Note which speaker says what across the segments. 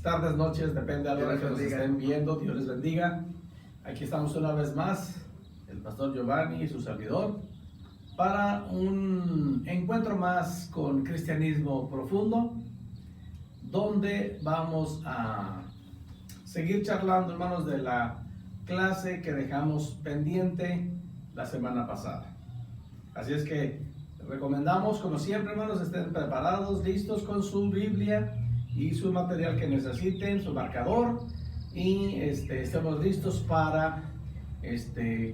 Speaker 1: tardes, noches, depende de la hora que nos estén viendo. Dios les bendiga. Aquí estamos una vez más, el pastor Giovanni y su servidor, para un encuentro más con cristianismo profundo, donde vamos a seguir charlando, hermanos, de la clase que dejamos pendiente la semana pasada. Así es que recomendamos, como siempre, hermanos, estén preparados, listos con su Biblia y su material que necesiten, su marcador, y estemos listos para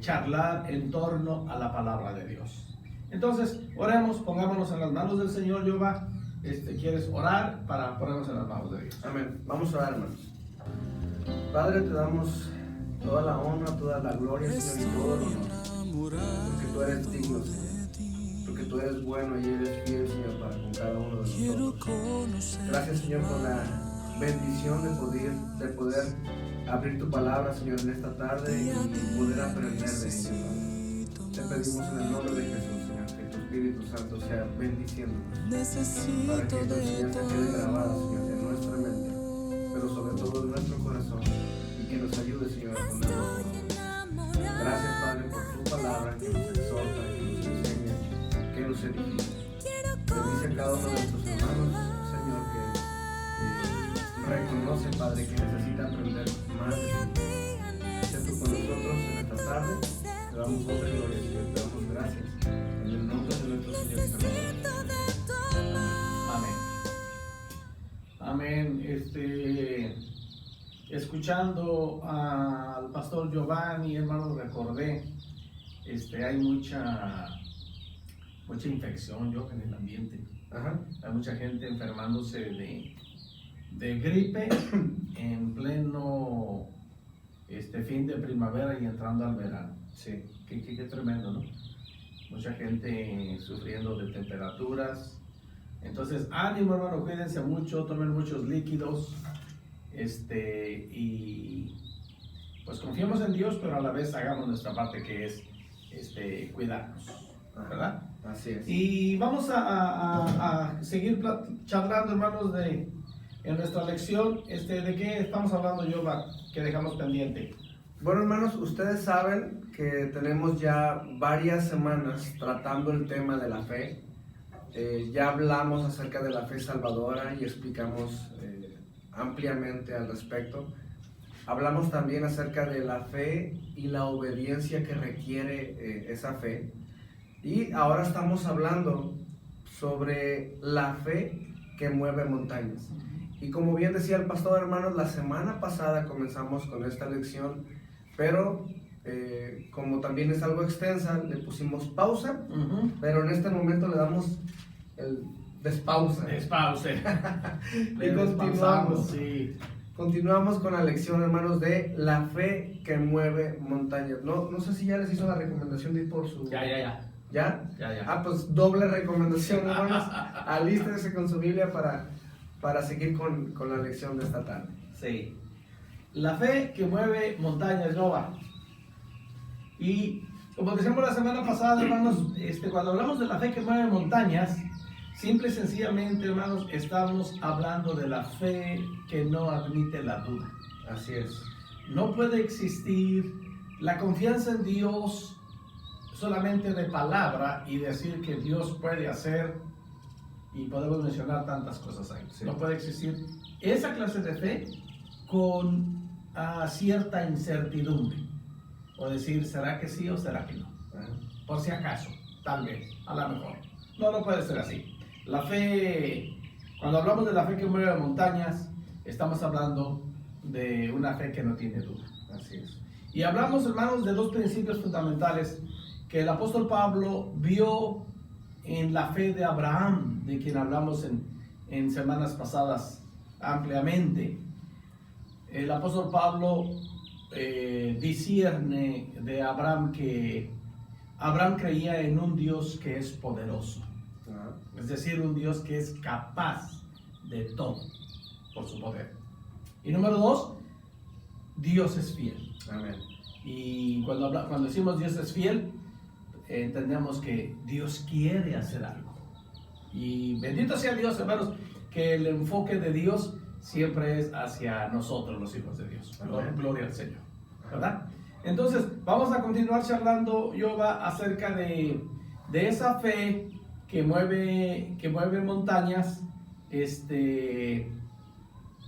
Speaker 1: charlar en torno a la palabra de Dios. Entonces, oremos, pongámonos en las manos del Señor. Jehová, ¿quieres orar para ponernos en las manos de Dios?
Speaker 2: Amén. Vamos a orar, hermanos. Padre, te damos toda la honra, toda la gloria, Señor, y todo el honor, porque tú eres digno, Señor. Porque tú eres bueno y eres fiel, Señor, para con cada uno de nosotros. Gracias, Señor, por la bendición de poder abrir tu palabra, Señor, en esta tarde y poder aprender de ella, Padre. Te pedimos en el nombre de Jesús, Señor, que tu Espíritu Santo sea bendiciéndonos, para que tu enseñanza quede grabada, Señor, en nuestra mente, pero sobre todo en nuestro corazón, y que nos ayude, Señor, a ponerlo por obra. Gracias, Padre, por tu palabra que nos exhorta, que nos enseña, que nos edifica. Bendice a cada uno de nuestros hermanos, Señor, que reconoce, Padre, que necesita aprender más de ti. Sé tú con nosotros en esta tarde. Te damos honra y gloria, Señor. Te damos gracias. En el nombre de nuestro Señor y Salvador.
Speaker 1: Amén. Amén. Escuchando al pastor Giovanni, hermano, recordé, hay mucha infección, en el ambiente.
Speaker 2: Ajá.
Speaker 1: Hay mucha gente enfermándose de gripe en pleno fin de primavera y entrando al verano.
Speaker 2: Sí.
Speaker 1: Qué tremendo, ¿no? Mucha gente sufriendo de temperaturas. Entonces, ánimo, hermano, cuídense mucho, tomen muchos líquidos, y pues confiemos en Dios, pero a la vez hagamos nuestra parte, que es cuidarnos, ¿verdad?
Speaker 2: Así es.
Speaker 1: Y vamos a seguir charlando, hermanos, en nuestra lección. ¿De qué estamos hablando, Jehová, que dejamos pendiente?
Speaker 2: Bueno, hermanos, ustedes saben que tenemos ya varias semanas tratando el tema de la fe. Ya hablamos acerca de la fe salvadora y explicamos ampliamente al respecto. Hablamos también acerca de la fe y la obediencia que requiere esa fe. Y ahora estamos hablando sobre la fe que mueve montañas. Y como bien decía el pastor, hermanos, la semana pasada comenzamos con esta lección, pero como también es algo extensa, le pusimos pausa, pero en este momento le damos el despausa.
Speaker 1: Despause.
Speaker 2: Y continuamos.
Speaker 1: Sí.
Speaker 2: Continuamos con la lección, hermanos, de la fe que mueve montañas. No sé si ya les hizo la recomendación de ir por su...
Speaker 1: Ya.
Speaker 2: ¿Ya?
Speaker 1: Ya.
Speaker 2: Ah, pues doble recomendación, hermanos. Alístense con su Biblia para seguir con la lección de esta tarde.
Speaker 1: Sí. La fe que mueve montañas, Nova. Y como decíamos la semana pasada, hermanos, cuando hablamos de la fe que mueve montañas, simple y sencillamente, hermanos, estamos hablando de la fe que no admite la duda.
Speaker 2: Así es.
Speaker 1: No puede existir la confianza en Dios solamente de palabra y decir que Dios puede hacer, y podemos mencionar tantas cosas ahí. Sí. No puede existir esa clase de fe con cierta incertidumbre, o decir, ¿será que sí o será que no? Por si acaso, tal vez, a lo mejor. No puede ser así. La fe, cuando hablamos de la fe que mueve montañas, estamos hablando de una fe que no tiene duda.
Speaker 2: Así es.
Speaker 1: Y hablamos, hermanos, de dos principios fundamentales que el apóstol Pablo vio en la fe de Abraham, de quien hablamos en semanas pasadas ampliamente. El apóstol Pablo discierne de Abraham que Abraham creía en un Dios que es poderoso. Es decir, un Dios que es capaz de todo por su poder. Y número dos, Dios es fiel.
Speaker 2: Amén.
Speaker 1: Y cuando decimos Dios es fiel, entendemos que Dios quiere hacer algo. Y bendito sea Dios, hermanos, que el enfoque de Dios siempre es hacia nosotros, los hijos de Dios.
Speaker 2: Amén.
Speaker 1: Gloria al Señor, ¿verdad? Entonces, vamos a continuar charlando, Yoba, acerca de esa fe que mueve montañas,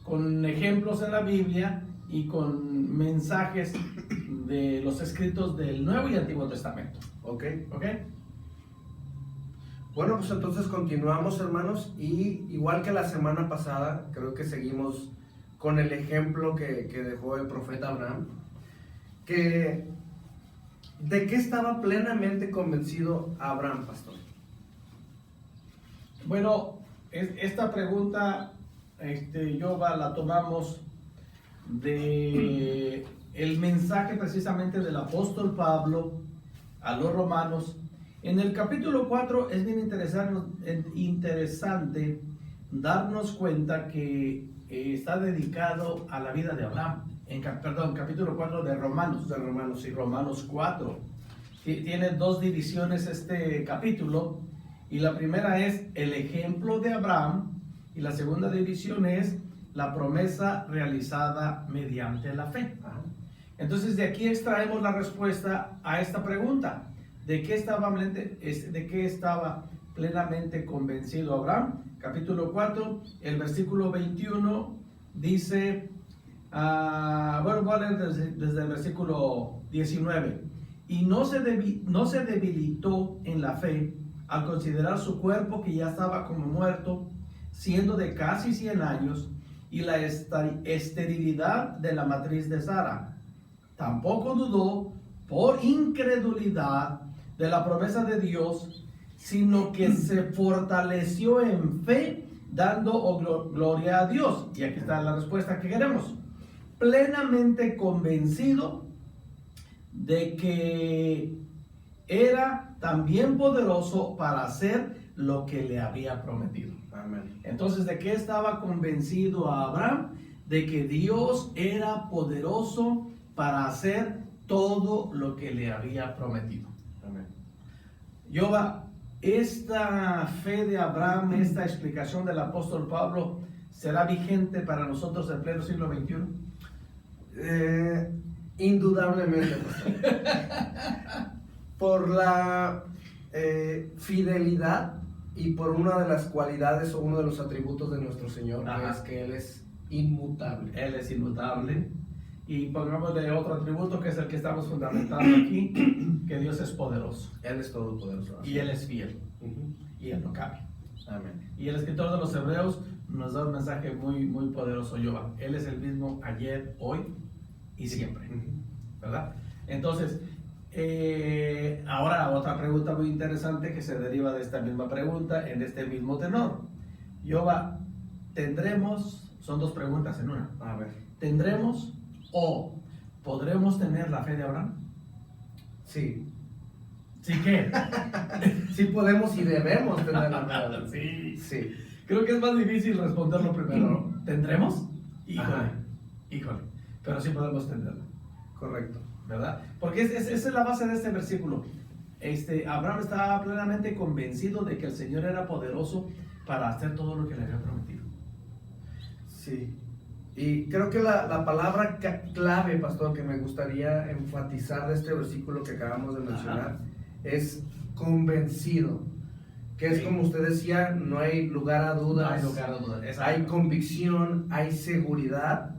Speaker 1: con ejemplos en la Biblia y con mensajes de los escritos del Nuevo y Antiguo Testamento.
Speaker 2: Ok.
Speaker 1: ¿Ok?
Speaker 2: Bueno, pues entonces continuamos, hermanos, y igual que la semana pasada, creo que seguimos con el ejemplo que dejó el profeta Abraham, ¿de qué estaba plenamente convencido Abraham, pastor?
Speaker 1: Bueno, esta pregunta, Yoba, la tomamos de el mensaje precisamente del apóstol Pablo a los romanos. En el capítulo 4 es bien interesante darnos cuenta que está dedicado a la vida de Abraham. Capítulo 4 de Romanos.
Speaker 2: De Romanos, sí.
Speaker 1: Romanos 4. Tiene dos divisiones este capítulo, y la primera es el ejemplo de Abraham, y la segunda división es la promesa realizada mediante la fe.
Speaker 2: Ajá.
Speaker 1: Entonces de aquí extraemos la respuesta a esta pregunta. ¿De qué estaba plenamente convencido Abraham? Capítulo 4, el versículo 21 dice, voy a leer desde el versículo 19. Y no se debilitó en la fe al considerar su cuerpo, que ya estaba como muerto, siendo de casi 100 años, y la esterilidad de la matriz de Sara. Tampoco dudó por incredulidad de la promesa de Dios, sino que se fortaleció en fe, dando gloria a Dios. Y aquí está la respuesta que queremos. Plenamente convencido de que era también poderoso para hacer lo que le había prometido.
Speaker 2: Amén.
Speaker 1: Entonces, ¿de qué estaba convencido Abraham? De que Dios era poderoso para hacer todo lo que le había prometido.
Speaker 2: Amén.
Speaker 1: Yoba, esta fe de Abraham, esta explicación del apóstol Pablo, ¿será vigente para nosotros en pleno siglo XXI?
Speaker 2: Indudablemente, pastor. Por la fidelidad y por una de las cualidades o uno de los atributos de nuestro Señor, que es que Él es inmutable.
Speaker 1: Él es inmutable. Y pongámosle otro atributo, que es el que estamos fundamentando aquí, que Dios es poderoso.
Speaker 2: Él es todopoderoso.
Speaker 1: Y Él es fiel.
Speaker 2: Uh-huh.
Speaker 1: Y Él no cambia.
Speaker 2: Amén.
Speaker 1: Y el escritor de los Hebreos nos da un mensaje muy, muy poderoso, Yoba. Él es el mismo ayer, hoy y siempre.
Speaker 2: Uh-huh.
Speaker 1: ¿Verdad? Entonces, ahora otra pregunta muy interesante que se deriva de esta misma pregunta, en este mismo tenor. Yoba, son dos preguntas en una.
Speaker 2: A ver.
Speaker 1: ¿Tendremos o podremos tener la fe de Abraham?
Speaker 2: Sí.
Speaker 1: ¿Sí qué?
Speaker 2: Sí podemos y debemos tener la fe.
Speaker 1: Sí.
Speaker 2: Sí.
Speaker 1: Creo que es más difícil responderlo primero, ¿no? ¿Tendremos?
Speaker 2: Ajá.
Speaker 1: Híjole. Pero sí podemos tenerla,
Speaker 2: Correcto.
Speaker 1: ¿verdad? Porque esa es la base de este versículo. Abraham estaba plenamente convencido de que el Señor era poderoso para hacer todo lo que le había prometido.
Speaker 2: Sí. Y creo que la palabra clave, pastor, que me gustaría enfatizar de este versículo que acabamos de mencionar, es convencido. Que es como usted decía, no hay lugar a dudas.
Speaker 1: No hay lugar a dudas.
Speaker 2: Hay convicción, hay seguridad.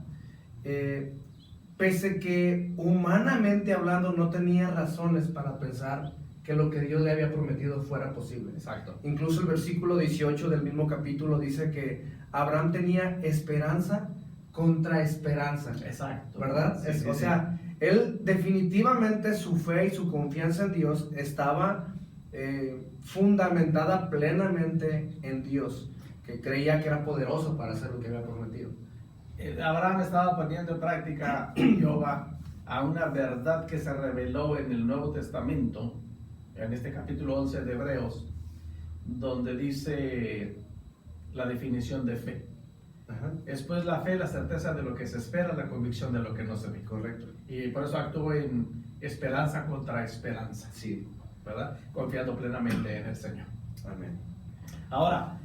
Speaker 2: Pese que humanamente hablando no tenía razones para pensar que lo que Dios le había prometido fuera posible.
Speaker 1: Exacto.
Speaker 2: Incluso el versículo 18 del mismo capítulo dice que Abraham tenía esperanza contra esperanza.
Speaker 1: Exacto.
Speaker 2: ¿Verdad?
Speaker 1: Sí,
Speaker 2: O sea, él definitivamente su fe y su confianza en Dios estaba fundamentada plenamente en Dios, que creía que era poderoso para hacer lo que había prometido.
Speaker 1: Abraham estaba poniendo en práctica, Yoba, a una verdad que se reveló en el Nuevo Testamento, en este capítulo 11 de Hebreos, donde dice la definición de fe.
Speaker 2: Ajá.
Speaker 1: Es pues la fe, la certeza de lo que se espera, la convicción de lo que no se ve.
Speaker 2: Correcto.
Speaker 1: Y por eso actúo en esperanza contra esperanza.
Speaker 2: Sí.
Speaker 1: ¿Verdad? Confiando plenamente en el Señor.
Speaker 2: Amén.
Speaker 1: Ahora,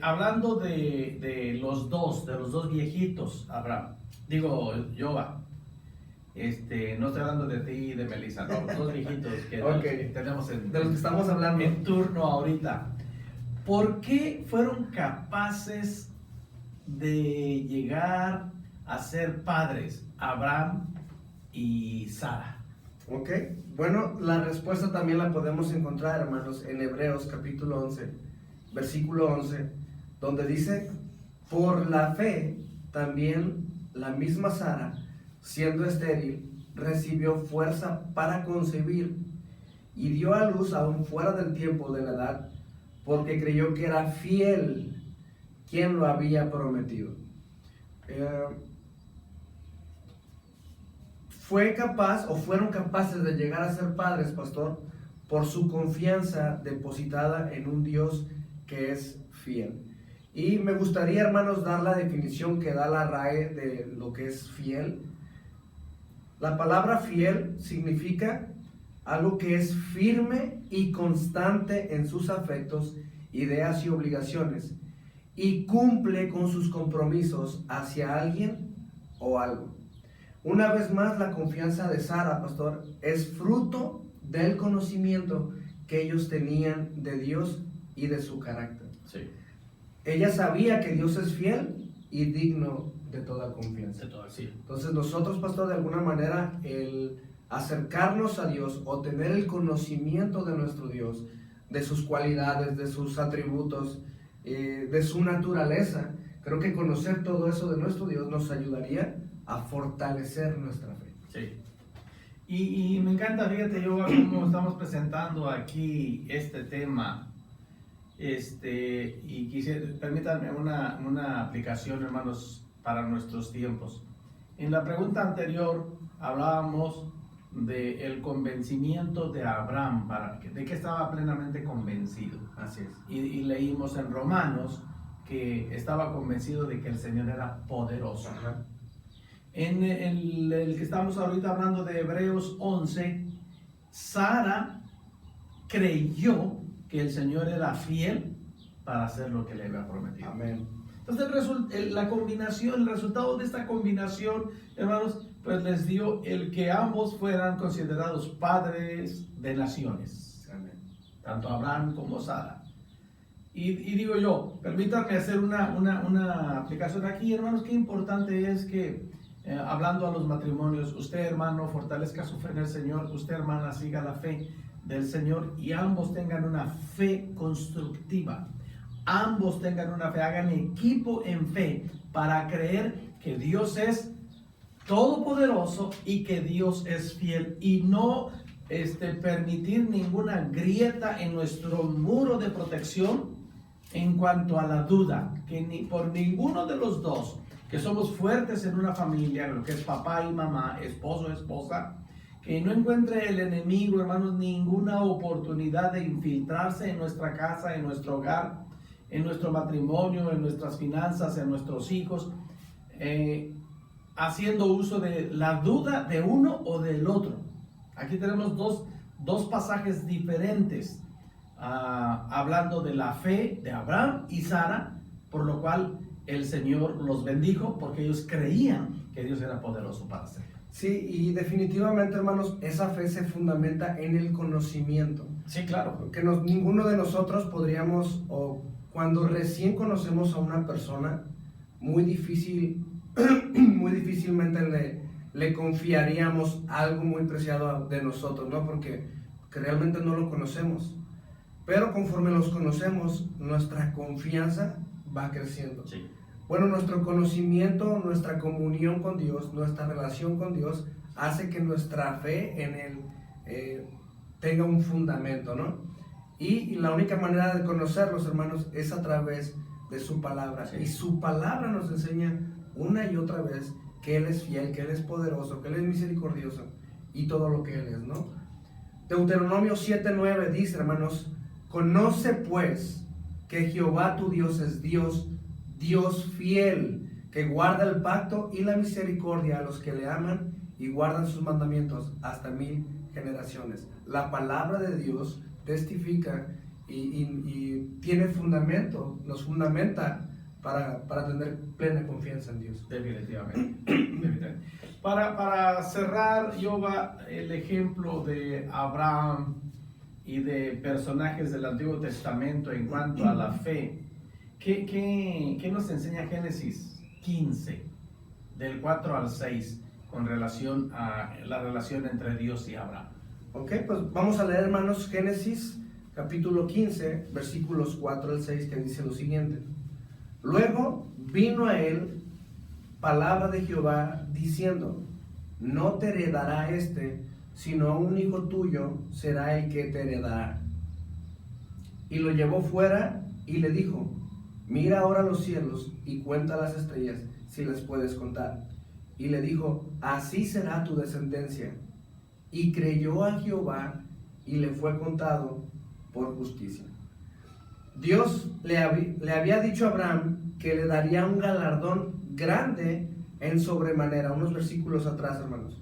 Speaker 1: Hablando de los dos viejitos, Abraham, digo, Jehová, no estoy hablando de ti y de Melissa, no, los dos viejitos que
Speaker 2: Okay.
Speaker 1: tenemos
Speaker 2: De los que estamos hablando.
Speaker 1: en turno ahorita. ¿Por qué fueron capaces de llegar a ser padres Abraham y Sara?
Speaker 2: Ok, bueno, la respuesta también la podemos encontrar, hermanos, en Hebreos capítulo 11, versículo 11, donde dice: por la fe también la misma Sara, siendo estéril, recibió fuerza para concebir y dio a luz aún fuera del tiempo de la edad, porque creyó que era fiel quien lo había prometido. Fueron capaces de llegar a ser padres, pastor, por su confianza depositada en un Dios que es fiel. Y me gustaría, hermanos, dar la definición que da la RAE de lo que es fiel. La palabra fiel significa algo que es firme y constante en sus afectos, ideas y obligaciones, y cumple con sus compromisos hacia alguien o algo. Una vez más, la confianza de Sara, pastor, es fruto del conocimiento que ellos tenían de Dios y de su carácter.
Speaker 1: Sí.
Speaker 2: Ella sabía que Dios es fiel y digno de toda confianza.
Speaker 1: De todo, sí.
Speaker 2: Entonces nosotros, pastor, de alguna manera, el acercarnos a Dios o tener el conocimiento de nuestro Dios, de sus cualidades, de sus atributos, de su naturaleza, creo que conocer todo eso de nuestro Dios nos ayudaría a fortalecer nuestra fe.
Speaker 1: Sí. Y me encanta, fíjate, yo como estamos presentando aquí este tema, y permítanme una aplicación, hermanos, para nuestros tiempos. En la pregunta anterior hablábamos del convencimiento de Abraham, de que estaba plenamente convencido.
Speaker 2: Así es.
Speaker 1: Y leímos en Romanos que estaba convencido de que el Señor era poderoso.
Speaker 2: Ajá.
Speaker 1: En el que estamos ahorita hablando de Hebreos 11, Sara creyó que el Señor era fiel para hacer lo que le había prometido.
Speaker 2: Amén.
Speaker 1: Entonces el resultado de esta combinación, hermanos, pues les dio el que ambos fueran considerados padres de naciones.
Speaker 2: Amén.
Speaker 1: Tanto Abraham como Sara. Y digo yo, permítanme hacer una aplicación aquí, hermanos. Qué importante es que, hablando a los matrimonios, usted, hermano, fortalezca su fe en el Señor, usted, hermana, siga la fe del Señor y ambos tengan una fe constructiva. Ambos tengan una fe, hagan equipo en fe para creer que Dios es todopoderoso y que Dios es fiel, y no permitir ninguna grieta en nuestro muro de protección en cuanto a la duda, que por ninguno de los dos, que somos fuertes en una familia, lo que es papá y mamá, esposo, esposa, que no encuentre el enemigo, hermanos, ninguna oportunidad de infiltrarse en nuestra casa, en nuestro hogar, en nuestro matrimonio, en nuestras finanzas, en nuestros hijos, haciendo uso de la duda de uno o del otro. Aquí tenemos dos pasajes diferentes, hablando de la fe de Abraham y Sara, por lo cual el Señor los bendijo, porque ellos creían que Dios era poderoso para hacerlo.
Speaker 2: Sí, y definitivamente, hermanos, esa fe se fundamenta en el conocimiento.
Speaker 1: Sí, claro.
Speaker 2: Porque ninguno de nosotros podríamos, o cuando recién conocemos a una persona, muy difícilmente le confiaríamos algo muy preciado de nosotros, ¿no? Porque realmente no lo conocemos. Pero conforme los conocemos, nuestra confianza va creciendo.
Speaker 1: Sí.
Speaker 2: Bueno, nuestro conocimiento, nuestra comunión con Dios, nuestra relación con Dios, hace que nuestra fe en Él tenga un fundamento, ¿no? Y la única manera de conocerlos, hermanos, es a través de su palabra.
Speaker 1: Sí.
Speaker 2: Y su palabra nos enseña una y otra vez que Él es fiel, que Él es poderoso, que Él es misericordioso y todo lo que Él es, ¿no? Deuteronomio 7:9 dice, hermanos: conoce pues que Jehová tu Dios es Dios fiel, que guarda el pacto y la misericordia a los que le aman y guardan sus mandamientos hasta 1000 generaciones. La palabra de Dios testifica y tiene fundamento, nos fundamenta para tener plena confianza en Dios.
Speaker 1: Definitivamente. Para cerrar, Yoba, el ejemplo de Abraham y de personajes del Antiguo Testamento en cuanto a la fe, ¿qué nos enseña Génesis 15, del 4 al 6, con relación a la relación entre Dios y Abraham?
Speaker 2: Ok, pues vamos a leer, hermanos, Génesis capítulo 15, versículos 4 al 6, que dice lo siguiente. Luego vino a él palabra de Jehová diciendo: no te heredará sino un hijo tuyo será el que te heredará. Y lo llevó fuera y le dijo: mira ahora los cielos y cuenta las estrellas, si las puedes contar. Y le dijo: así será tu descendencia. Y creyó a Jehová y le fue contado por justicia. Dios le había dicho a Abraham que le daría un galardón grande en sobremanera, unos versículos atrás, hermanos.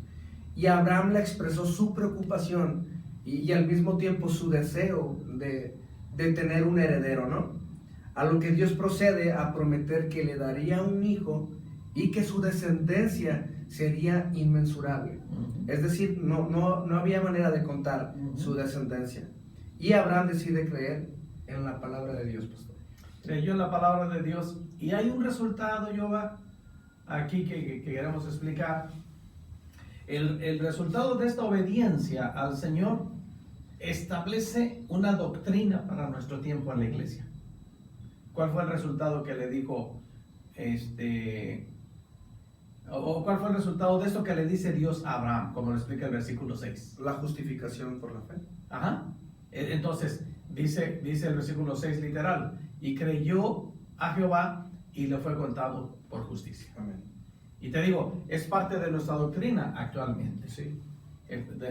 Speaker 2: Y Abraham le expresó su preocupación y al mismo tiempo su deseo de tener un heredero, ¿no? A lo que Dios procede a prometer que le daría un hijo y que su descendencia sería inmensurable. Es decir, no había manera de contar su descendencia. Y Abraham decide creer en la palabra de Dios, pastor.
Speaker 1: Creyó en la palabra de Dios y hay un resultado, Yoba, aquí que queremos explicar. El resultado de esta obediencia al Señor establece una doctrina para nuestro tiempo en la iglesia. ¿Cuál fue el resultado que le dijo o cuál fue el resultado de esto que le dice Dios a Abraham, como lo explica el versículo 6?
Speaker 2: La justificación por la fe.
Speaker 1: Ajá. Entonces, dice el versículo 6 literal: y creyó a Jehová y le fue contado por justicia.
Speaker 2: Amén.
Speaker 1: Y te digo, es parte de nuestra doctrina actualmente,
Speaker 2: Sí.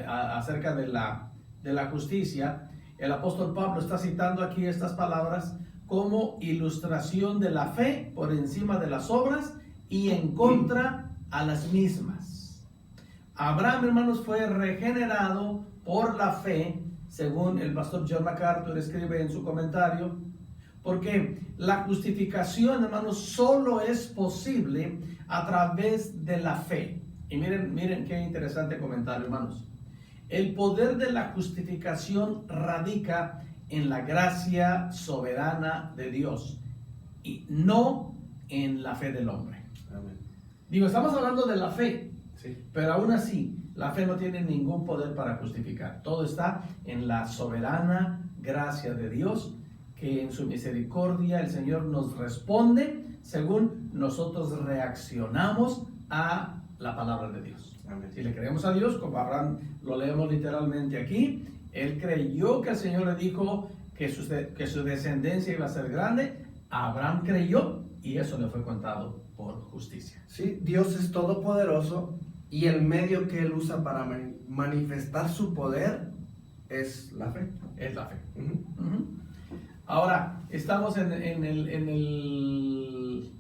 Speaker 1: Acerca de la justicia. El apóstol Pablo está citando aquí estas palabras como ilustración de la fe por encima de las obras y en contra a las mismas. Abraham, hermanos, fue regenerado por la fe, según el pastor John MacArthur escribe en su comentario, porque la justificación, hermanos, solo es posible a través de la fe. Y miren qué interesante comentario, hermanos. El poder de la justificación radica en la gracia soberana de Dios y no en la fe del hombre.
Speaker 2: Amén.
Speaker 1: Digo, estamos hablando de la fe,
Speaker 2: Sí.
Speaker 1: pero aún así, la fe no tiene ningún poder para justificar. Todo está en la soberana gracia de Dios, que en su misericordia el Señor nos responde según nosotros reaccionamos a la palabra de Dios.
Speaker 2: Amén.
Speaker 1: Si le creemos a Dios, como Abraham lo leemos literalmente aquí, él creyó que el Señor le dijo que su descendencia iba a ser grande. Abraham creyó y eso le fue contado por justicia.
Speaker 2: Sí, Dios es todopoderoso y el medio que Él usa para manifestar su poder es la fe.
Speaker 1: Es la fe.
Speaker 2: Uh-huh.
Speaker 1: Ahora, estamos en el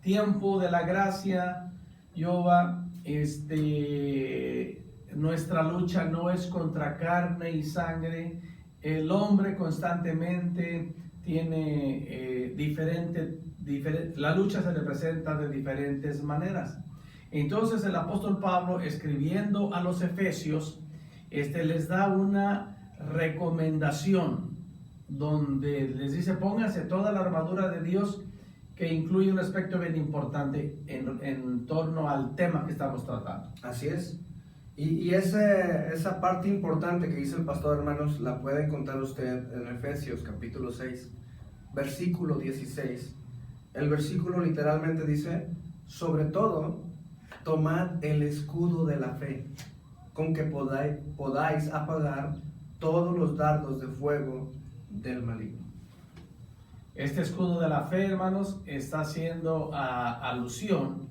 Speaker 1: tiempo de la gracia, Yoba. Nuestra lucha no es contra carne y sangre. El hombre constantemente tiene la lucha se representa de diferentes maneras. Entonces el apóstol Pablo, escribiendo a los Efesios, les da una recomendación donde les dice: pónganse toda la armadura de Dios, que incluye un aspecto bien importante en torno al tema que estamos tratando.
Speaker 2: Así es. Y esa parte importante que dice el pastor, hermanos, la puede encontrar usted en Efesios capítulo 6, versículo 16. El versículo literalmente dice: sobre todo, tomad el escudo de la fe, con que podáis apagar todos los dardos de fuego del maligno.
Speaker 1: Este escudo de la fe, hermanos, está haciendo alusión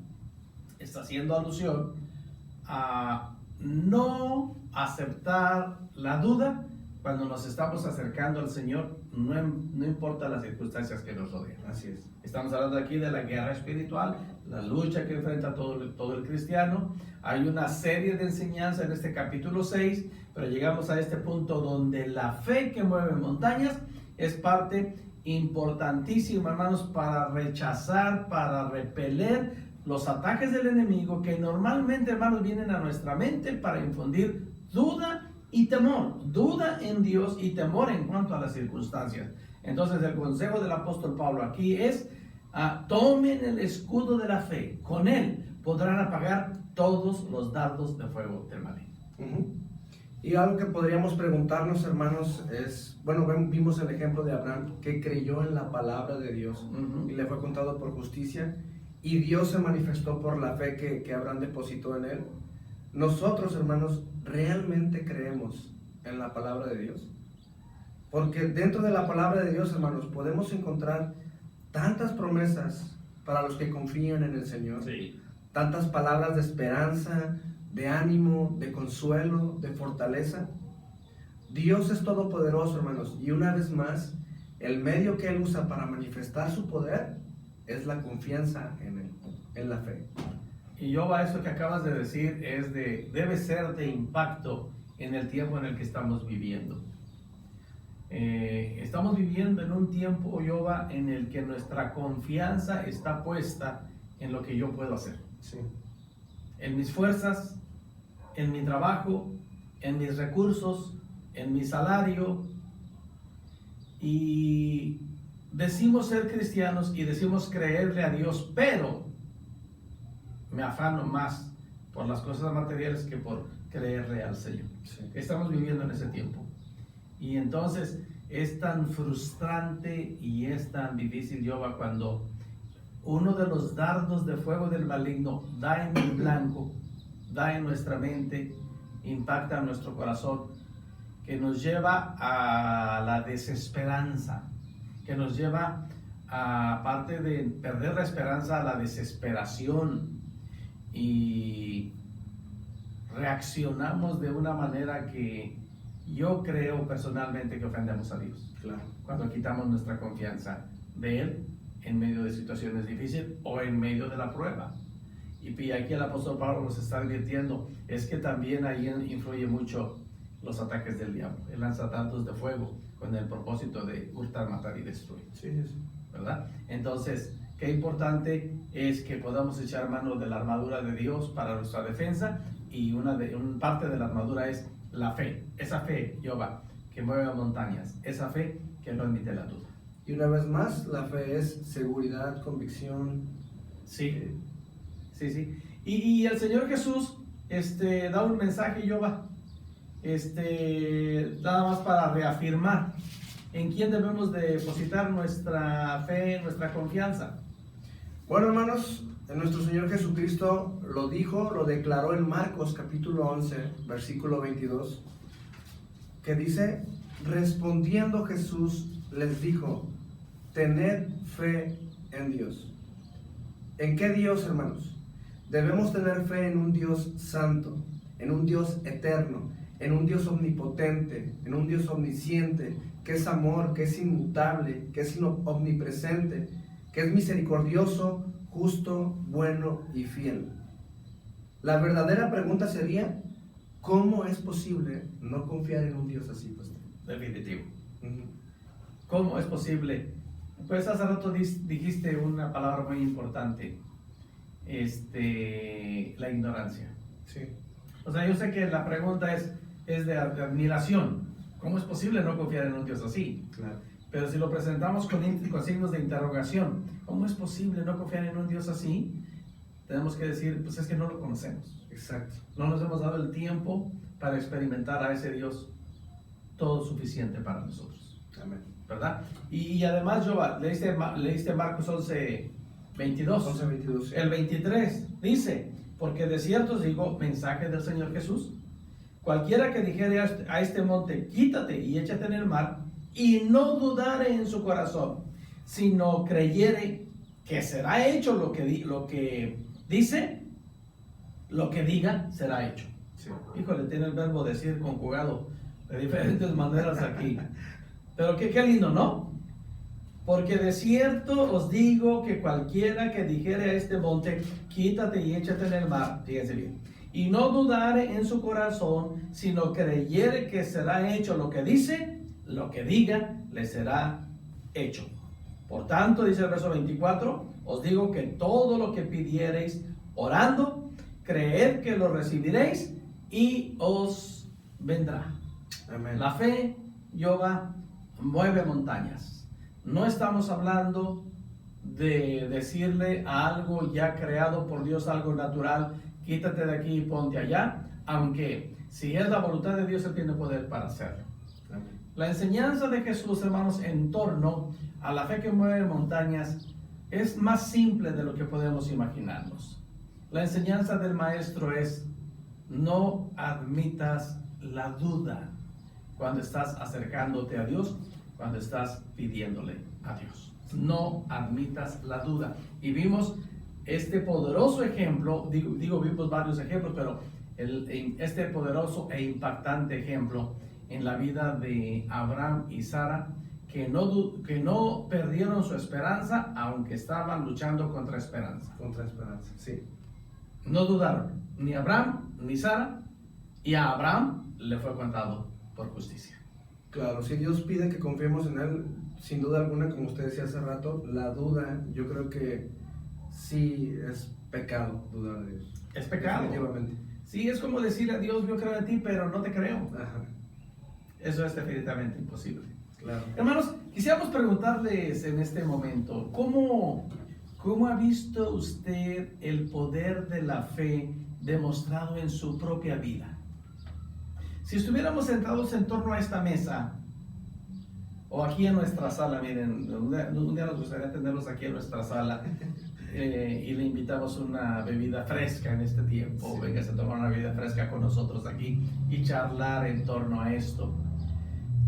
Speaker 1: a no aceptar la duda cuando nos estamos acercando al Señor, no importa las circunstancias que nos rodean.
Speaker 2: Así es.
Speaker 1: Estamos hablando aquí de la guerra espiritual, la lucha que enfrenta todo el cristiano. Hay una serie de enseñanzas en este capítulo 6, pero llegamos a este punto donde la fe que mueve montañas es parte importantísima, hermanos, para rechazar, para repeler los ataques del enemigo que normalmente, hermanos, vienen a nuestra mente para infundir duda y temor, duda en Dios y temor en cuanto a las circunstancias. Entonces el consejo del apóstol Pablo aquí es, tomen el escudo de la fe, con él podrán apagar todos los dardos de fuego del maligno.
Speaker 2: Y algo que podríamos preguntarnos, hermanos, es, bueno, vimos el ejemplo de Abraham, que creyó en la palabra de Dios y le fue contado por justicia, y Dios se manifestó por la fe que Abraham depositó en él. Nosotros, hermanos, ¿realmente creemos en la palabra de Dios? Porque dentro de la palabra de Dios, hermanos, podemos encontrar tantas promesas para los que confían en el Señor,
Speaker 1: Sí.
Speaker 2: tantas palabras de esperanza, de ánimo, de consuelo, de fortaleza. Dios es todopoderoso, hermanos, y una vez más, el medio que Él usa para manifestar su poder es la confianza en Él, en la fe.
Speaker 1: Y yo, eso que acabas de decir debe ser de impacto en el tiempo en el que estamos viviendo. Estamos viviendo en un tiempo, Yoba, en el que nuestra confianza está puesta en lo que yo puedo hacer.
Speaker 2: Sí.
Speaker 1: En mis fuerzas, en mi trabajo, en mis recursos, en mi salario. Y decimos ser cristianos y decimos creerle a Dios, pero me afano más por las cosas materiales que por creerle al Señor.
Speaker 2: Sí.
Speaker 1: Estamos viviendo en ese tiempo. Y entonces es tan frustrante y es tan difícil, Yoba, cuando uno de los dardos de fuego del maligno da en el blanco, da en nuestra mente, impacta en nuestro corazón, que nos lleva a la desesperanza, que nos lleva, aparte de perder la esperanza, a la desesperación, y reaccionamos de una manera que yo creo personalmente que ofendemos a Dios.
Speaker 2: Claro.
Speaker 1: Cuando quitamos nuestra confianza de Él en medio de situaciones difíciles o en medio de la prueba. Y aquí el apóstol Pablo nos está advirtiendo, es que también ahí influye mucho los ataques del diablo. Él lanza dardos de fuego con el propósito de hurtar, matar y destruir.
Speaker 2: Sí, sí.
Speaker 1: ¿Verdad? Entonces, qué importante es que podamos echar mano de la armadura de Dios para nuestra defensa, y una parte de la armadura es la fe. Esa fe, Jehová, que mueve montañas. Esa fe que no admite la duda.
Speaker 2: Y una vez más, la fe es seguridad, convicción.
Speaker 1: Sí, sí, sí. Y el Señor Jesús da un mensaje, Jehová, nada más para reafirmar en quién debemos depositar nuestra fe, nuestra confianza.
Speaker 2: Bueno, hermanos, nuestro Señor Jesucristo lo dijo, lo declaró en Marcos capítulo 11, versículo 22, que dice, respondiendo Jesús les dijo, tened fe en Dios. ¿En qué Dios, hermanos? Debemos tener fe en un Dios santo, en un Dios eterno, en un Dios omnipotente, en un Dios omnisciente, que es amor, que es inmutable, que es omnipresente, que es misericordioso, justo, bueno y fiel. La verdadera pregunta sería, ¿cómo es posible no confiar en un Dios así, pastor?
Speaker 1: Definitivo. ¿Cómo es posible? Pues hace rato dijiste una palabra muy importante, la ignorancia.
Speaker 2: Sí.
Speaker 1: O sea, yo sé que la pregunta es de admiración. ¿Cómo es posible no confiar en un Dios así?
Speaker 2: Claro.
Speaker 1: Pero si lo presentamos con signos de interrogación, ¿cómo es posible no confiar en un Dios así? Tenemos que decir, pues es que no lo conocemos.
Speaker 2: Exacto.
Speaker 1: No nos hemos dado el tiempo para experimentar a ese Dios todo suficiente para nosotros.
Speaker 2: Amén.
Speaker 1: ¿Verdad? Y además, Jehová, leíste Marcos 11, 22.
Speaker 2: 11, 22.
Speaker 1: El 23 dice, porque de cierto os digo, mensaje del Señor Jesús, cualquiera que dijere a este monte, quítate y échate en el mar, y no dudare en su corazón, sino creyere que será hecho lo que dice, lo que diga será hecho.
Speaker 2: Sí.
Speaker 1: Híjole, tiene el verbo decir conjugado de diferentes maneras aquí. Pero qué lindo, ¿no? Porque de cierto os digo que cualquiera que dijere a este monte, quítate y échate en el mar, fíjense bien, y no dudare en su corazón, sino creyere que será hecho lo que dice, lo que diga le será hecho. Por tanto, dice el verso 24, os digo que todo lo que pidiereis orando, creed que lo recibiréis y os vendrá.
Speaker 2: Amén.
Speaker 1: La fe, Jehová, mueve montañas. No estamos hablando de decirle a algo ya creado por Dios, algo natural, quítate de aquí y ponte allá, aunque si es la voluntad de Dios, Él tiene poder para hacerlo.
Speaker 2: Amén.
Speaker 1: La enseñanza de Jesús, hermanos, en torno a la fe que mueve montañas es más simple de lo que podemos imaginarnos. La enseñanza del Maestro es: no admitas la duda cuando estás acercándote a Dios, cuando estás pidiéndole a Dios. No admitas la duda. Y vimos este poderoso ejemplo, vimos varios ejemplos, pero este poderoso e impactante ejemplo en la vida de Abraham y Sara, que no perdieron su esperanza, aunque estaban luchando contra esperanza.
Speaker 2: Contra esperanza, sí.
Speaker 1: No dudaron, ni Abraham ni Sara, y a Abraham le fue contado por justicia.
Speaker 2: Claro, si Dios pide que confiemos en Él, sin duda alguna, como usted decía hace rato, la duda, yo creo que sí es pecado dudar de Dios.
Speaker 1: Es pecado.
Speaker 2: Definitivamente.
Speaker 1: Sí, es como decirle a Dios: yo creo en ti, pero no te creo.
Speaker 2: Ajá,
Speaker 1: Eso es definitivamente imposible.
Speaker 2: claro.
Speaker 1: Hermanos, quisiéramos preguntarles en este momento, ¿cómo ha visto usted el poder de la fe demostrado en su propia vida? Si estuviéramos sentados en torno a esta mesa, o aquí en nuestra sala, miren, un día nos gustaría tenerlos aquí en nuestra sala, y le invitamos una bebida fresca en este tiempo.
Speaker 2: Sí.
Speaker 1: Véngase a tomar una bebida fresca con nosotros aquí y charlar en torno a esto.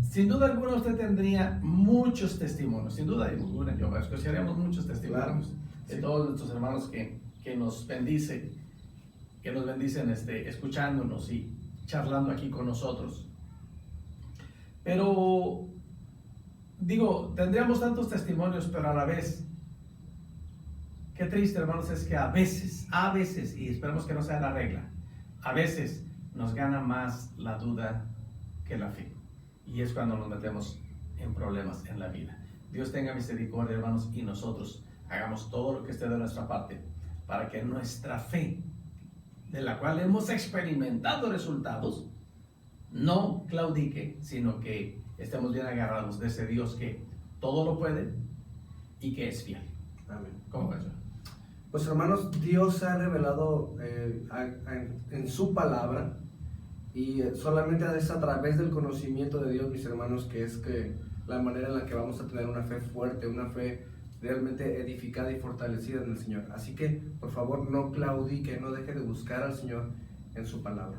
Speaker 1: Sin duda alguna usted tendría muchos testimonios, sin duda alguna, yo escucharíamos muchos testimonios,
Speaker 2: Claro.
Speaker 1: de
Speaker 2: Sí.
Speaker 1: todos nuestros hermanos que nos bendicen, escuchándonos y charlando aquí con nosotros. Pero tendríamos tantos testimonios, pero a la vez, qué triste, hermanos, es que a veces, y esperemos que no sea la regla, a veces nos gana más la duda que la fe. Y es cuando nos metemos en problemas en la vida. Dios tenga misericordia, hermanos, y nosotros hagamos todo lo que esté de nuestra parte para que nuestra fe, de la cual hemos experimentado resultados, no claudique, sino que estemos bien agarrados de ese Dios que todo lo puede y que es fiel.
Speaker 2: Amén.
Speaker 1: ¿Cómo ves?
Speaker 2: Pues hermanos, Dios se ha revelado en su palabra, y solamente es a través del conocimiento de Dios, mis hermanos, que es que la manera en la que vamos a tener una fe fuerte, una fe realmente edificada y fortalecida en el Señor. Así que, por favor, no claudique, no deje de buscar al Señor en su palabra.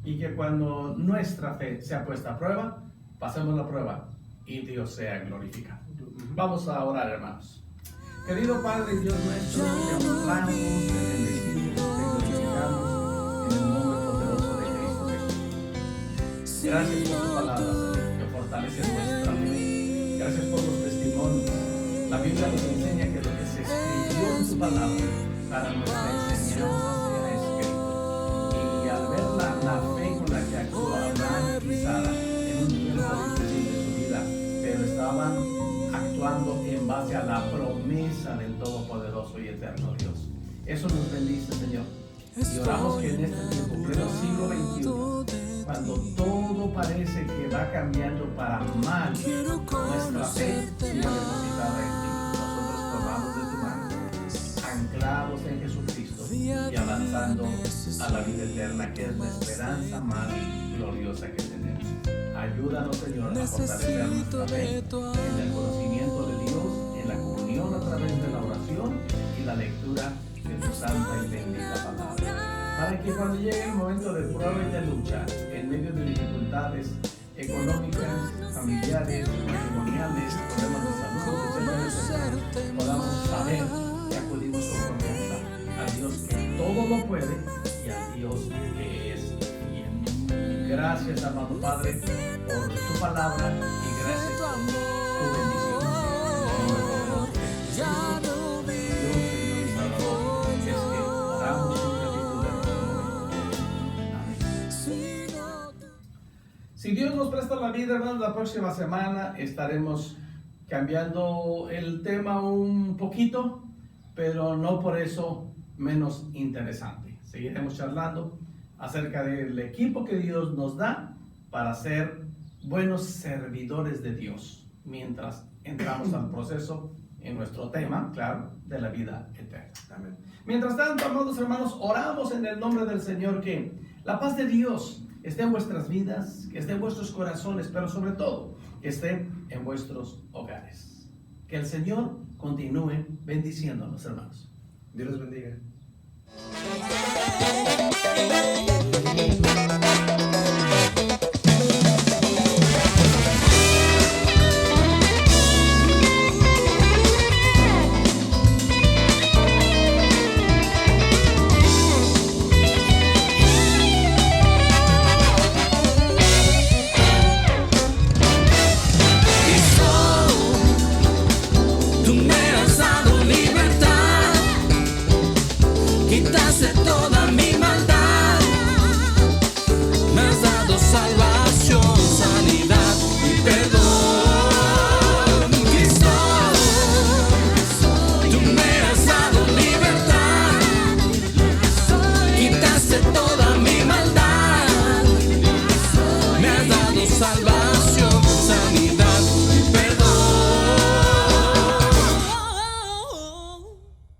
Speaker 1: Y que cuando nuestra fe sea puesta a prueba, pasemos la prueba y Dios sea glorificado. Vamos a orar, hermanos. Querido Padre, Dios nuestro, te honramos, te bendecimos, te glorificamos en el nombre poderoso de Cristo Jesús. Gracias por tu palabra, Señor, que fortalece nuestra fe. Gracias por los testimonios. La Biblia nos enseña que lo que se escribió en tu palabra para nuestra enseñanza sea escrito. Y al ver la fe con la que actuó Abraham y Sara en un tiempo difícil de su vida, pero estaban actuando en base a la promesa del Todopoderoso y Eterno Dios. Eso nos bendice, Señor. Y oramos que en este tiempo, pleno siglo XXI, cuando todo parece que va cambiando para mal, nuestra fe siga depositada en ti. Nosotros tomamos de tu mano, anclados en Jesucristo y avanzando a la vida eterna, que es la esperanza más gloriosa que tenemos. Ayúdanos, Señor, a fortalecer nuestra fe en el conocimiento de Dios, en la comunión a través de la oración y la lectura de tu santa y bendita palabra. Para que cuando llegue el momento de prueba y de lucha, en medio de dificultades económicas, familiares, matrimoniales, problemas de salud, etcétera, podamos saber que acudimos con confianza a Dios que todo lo puede y a Dios que es fiel. Gracias, amado Padre, por tu palabra y gracias por tu bendición. En el nombre poderoso de Jesús, Dios, Señor y Salvador, es que oramos en gratitud en este momento. Amén. Si Dios nos presta la vida, hermanos, la próxima semana estaremos cambiando el tema un poquito, pero no por eso menos interesante. Seguiremos charlando acerca del equipo que Dios nos da para ser buenos servidores de Dios, mientras entramos al proceso en nuestro tema, claro, de la vida eterna.
Speaker 2: Amén.
Speaker 1: Mientras tanto, amados hermanos, oramos en el nombre del Señor que la paz de Dios esté en vuestras vidas, que esté en vuestros corazones, pero sobre todo, que esté en vuestros hogares. Que el Señor continúe bendiciéndonos, hermanos.
Speaker 2: Dios los bendiga.